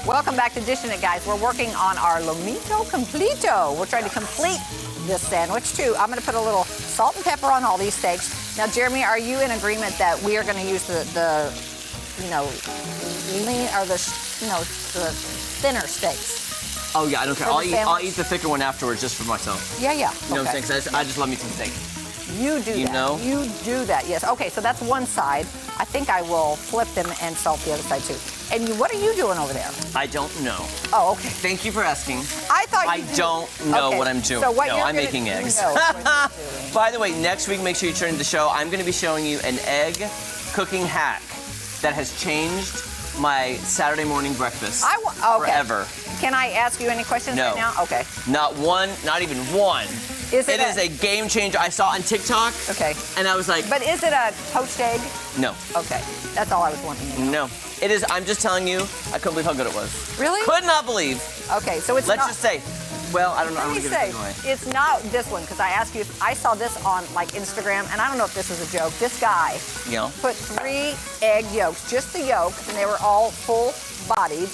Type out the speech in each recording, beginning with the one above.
Welcome back to Dishin' It, guys. We're working on our Lomito Completo. We're trying to complete this sandwich, too. I'm going to put a little salt and pepper on all these steaks. Now, Jeremy, are you in agreement that we are going to use the lean or the thinner steaks? Oh yeah, I don't care. I'll eat the thicker one afterwards just for myself. Yeah. You know what I'm saying? 'Cause I just love me some steak. You do that. You know? You do that, yes. Okay, so that's one side. I think I will flip them and salt the other side, too. And what are you doing over there? I don't know. Oh, okay. Thank you for asking. I thought you I don't know what I'm doing. So what I'm making eggs. By the way, next week, make sure you turn to the show. I'm going to be showing you an egg cooking hack that has changed my Saturday morning breakfast forever. Can I ask you any questions right now? Okay. Not one, not even one. It is a game changer. I saw on TikTok. Okay. And I was like... But is it a poached egg? No. Okay. That's all I was wanting to know. No. It is, I'm just telling you, I couldn't believe how good it was. Really? Could not believe. Okay, so it's Let's just say, well, I don't know. Let me say, it's not this one, because I asked you, I saw this on like Instagram, and I don't know if this is a joke. This guy put 3 egg yolks, just the yolk, and they were all full-bodied,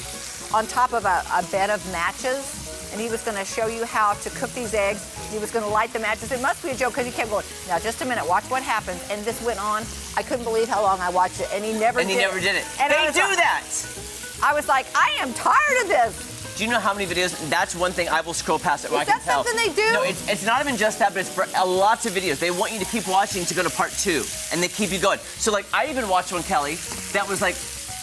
on top of a bed of matches. And he was going to show you how to cook these eggs. He was going to light the matches. It must be a joke because he kept going, now just a minute, watch what happens. And this went on. I couldn't believe how long I watched it. And he never did it. And he never did it. And they do that. I was like, I am tired of this. Do you know how many videos? That's one thing I will scroll past it where I can Is tell. that something they do? No, it's not even just that, but it's for lots of videos. They want you to keep watching to go to part 2. And they keep you going. So like, I even watched one, Kelly, that was like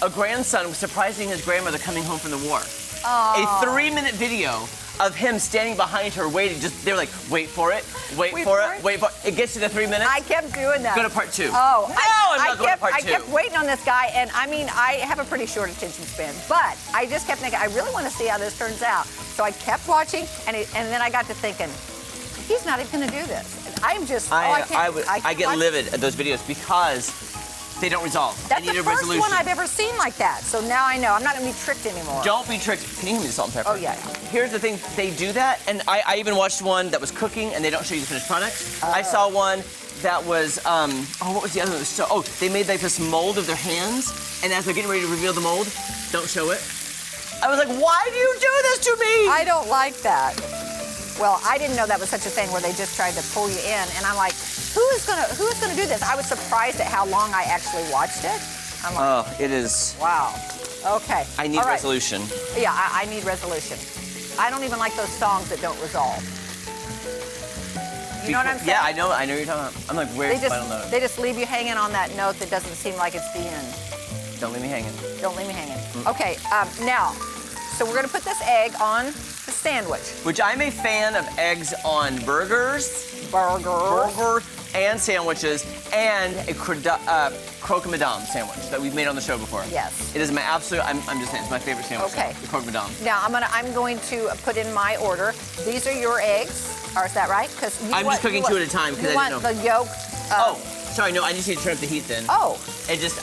a grandson was surprising his grandmother coming home from the war. Oh. A 3-minute video of him standing behind her waiting. They were like, wait for it, wait for it. It gets to the 3 minutes. I kept doing that. Go to part 2. Oh, no, I'm not going to part 2. I kept waiting on this guy, and I mean, I have a pretty short attention span, but I just kept thinking, I really want to see how this turns out. So I kept watching, and then I got to thinking, he's not even going to do this. And I'm just, I get livid at those videos because they don't resolve. That's the first one I've ever seen like that. So now I know. I'm not going to be tricked anymore. Don't be tricked. Can you hand me the salt and pepper? Oh, yeah. Here's the thing. They do that, and I even watched one that was cooking, and they don't show you the finished product. I saw one that was, what was the other one? They made like this mold of their hands, and as they're getting ready to reveal the mold, don't show it. I was like, why do you do this to me? I don't like that. Well, I didn't know that was such a thing where they just tried to pull you in, and I'm like, who is gonna do this? I was surprised at how long I actually watched it. I'm like, it is. Wow. Okay. I need resolution. Yeah, I need resolution. I don't even like those songs that don't resolve. You know what I'm saying? Yeah, I know what you're talking about. I'm like, where's the final note? They just leave you hanging on that note that doesn't seem like it's the end. Don't leave me hanging. Don't leave me hanging. Okay, now, so we're gonna put this egg on the sandwich. Which I'm a fan of eggs on burgers, and sandwiches, and a croque madame sandwich that we've made on the show before. Yes. It is my absolute, I'm just saying, it's my favorite sandwich. Okay. The croque madame. Now, I'm going to put in my order. These are your eggs, or is that right? I'm just cooking 2 at a time because I didn't know. You want the yolk. Sorry, no, I just need to turn up the heat then. Oh.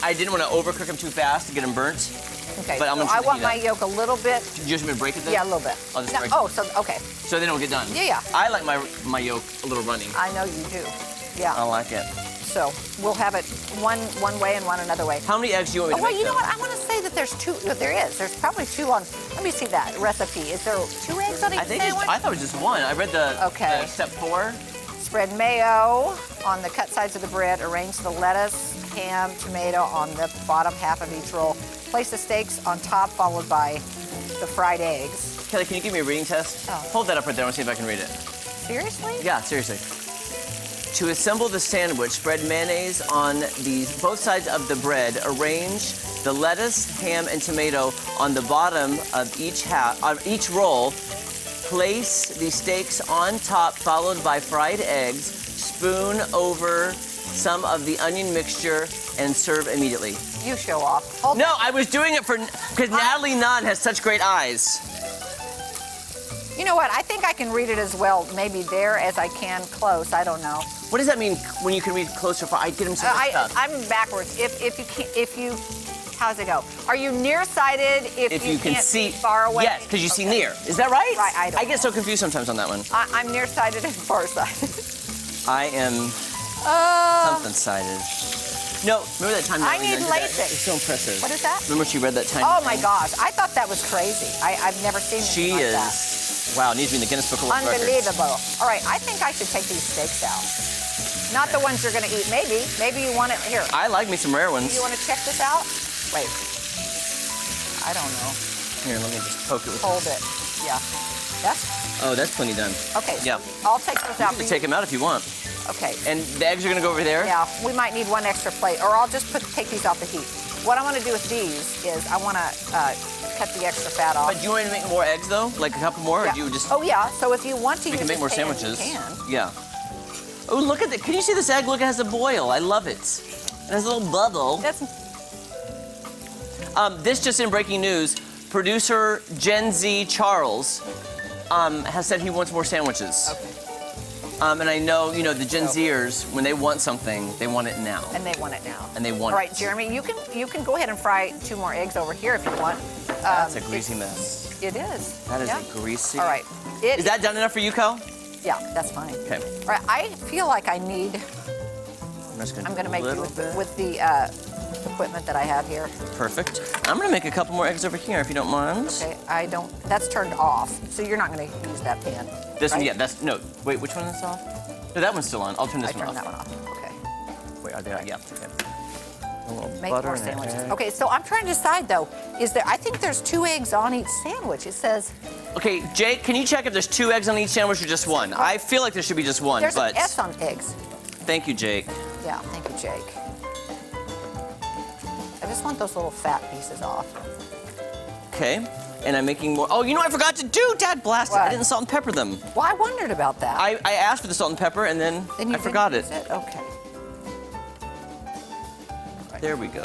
I didn't want to overcook them too fast to get them burnt. Okay, but so I want my yolk a little bit. Do you just want me to break it then? Yeah, a little bit. I'll just break it. Okay. So they don't get done. Yeah. I like my yolk a little runny. I know you do. Yeah. I like it. So we'll have it one way and one another way. How many eggs do you want me to make? Well, you know what? I want to say that there's 2. There is. There's probably 2 on. Let me see that recipe. Is there 2 eggs on each sandwich? I thought it was just 1. I read the step 4. Spread mayo on the cut sides of the bread. Arrange the lettuce, ham, tomato on the bottom half of each roll. Place the steaks on top, followed by the fried eggs. Kelly, can you give me a reading test? Oh. Hold that up right there. I want to see if I can read it. Seriously? Yeah, seriously. To assemble the sandwich, spread mayonnaise on both sides of the bread. Arrange the lettuce, ham, and tomato on the bottom of each roll. Place the steaks on top, followed by fried eggs. Spoon over some of the onion mixture and serve immediately. You show off. No, I was doing it because Natalie Nunn has such great eyes. You know what? I think I can read it as well, maybe there as I can close. I don't know. What does that mean when you can read closer? I get them so mixed up. I'm backwards. If you, how's it go? Are you nearsighted if you can't see far away? Yes, because you see near. Is that right? Right. I get so confused sometimes on that one. I'm nearsighted and farsighted. I am something-sighted. No, remember that time? I Natalie need did that? LASIK. It's so impressive. What is that? Remember she read that tiny Oh my thing? gosh, I thought that was crazy. I've never seen She anything like is. Wow, needs to be in the Guinness Book of World Records. Unbelievable. All right, I think I should take these steaks out. Not the ones you're gonna eat. Maybe you want it here. I like me some rare ones. You want to check this out? Wait. I don't know. Here, let me just poke it with Hold it. Yeah. That's Oh, that's plenty done. okay. Yeah. I'll take those out for you. Take them out if you want. Okay. And the eggs are gonna go over there? Yeah, we might need one extra plate, or I'll just take these off the heat. What I want to do with these is I want to cut the extra fat off. But do you want to make more eggs though? Like a couple more? Yeah. Or do you just Oh yeah. So if you want to we use can make this more pan, sandwiches? you can. Yeah. Oh, look at that. Can you see this egg? Look, it has a boil. I love it. It has a little bubble. That's This just in breaking news, producer Gen Z Charles has said he wants more sandwiches. okay. And I know, you know, the Gen Zers, when they want something, they want it now. And they want it now. And they want All right, it. Jeremy, you can go ahead and fry 2 more eggs over here if you want. That's a greasy mess. It is. That is yeah. a greasy. All right. Is that done enough for you, Kyle? Yeah, that's fine. Okay. All right, I feel like I need. I'm going to make do with the equipment that I have here. Perfect. I'm gonna make a couple more eggs over here if you don't mind. Okay, I don't. That's turned off, so you're not going to use that pan. This one, right? yeah, that's, no, wait, which one is off? No, that one's still on. I'll turn this I one turned off. that one off. Okay. Wait, are they, yeah, okay. A little Make butter more and sandwiches. egg. Okay, so I'm trying to decide though. Is there? I think there's 2 eggs on each sandwich. It says Okay, Jake, can you check if there's 2 eggs on each sandwich or just 1? I feel like there should be just 1, there's but an S on eggs. thank you, Jake. Yeah, thank you, Jake. I just want those little fat pieces off. Okay, and I'm making more. Oh, you know what I forgot to do? Dad blasted. I What? didn't salt and pepper them. Well, I wondered about that. I asked for the salt and pepper and then Then you I forgot it. didn't use Okay. There we go.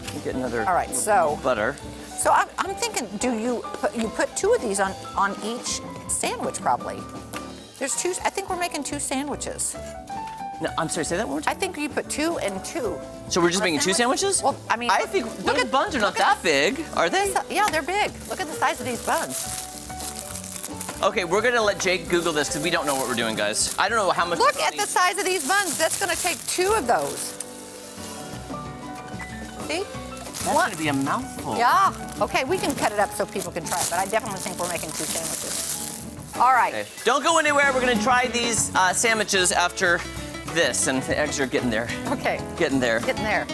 Let me get another All right, little so- butter. So I'm thinking, do you put 2 of these on each sandwich probably? There's 2. I think we're making 2 sandwiches. No, I'm sorry, say that one more time. I think you put 2 and 2. So we're just On a making 2 sandwich? sandwiches? Well, I mean, I look- think look those at- buns are not look at- that big, are they? Yeah, they're big. Look at the size of these buns. Okay, we're gonna let Jake Google this because we don't know what we're doing, guys. I don't know how much. Look at the size of these buns. That's going to take 2 of those. See? That's gonna be a mouthful. Yeah. Okay, we can cut it up so people can try it, but I definitely think we're making 2 sandwiches. All right. Okay. Don't go anywhere. We're gonna try these sandwiches after this, and the eggs are getting there. Okay. Getting there. Getting there.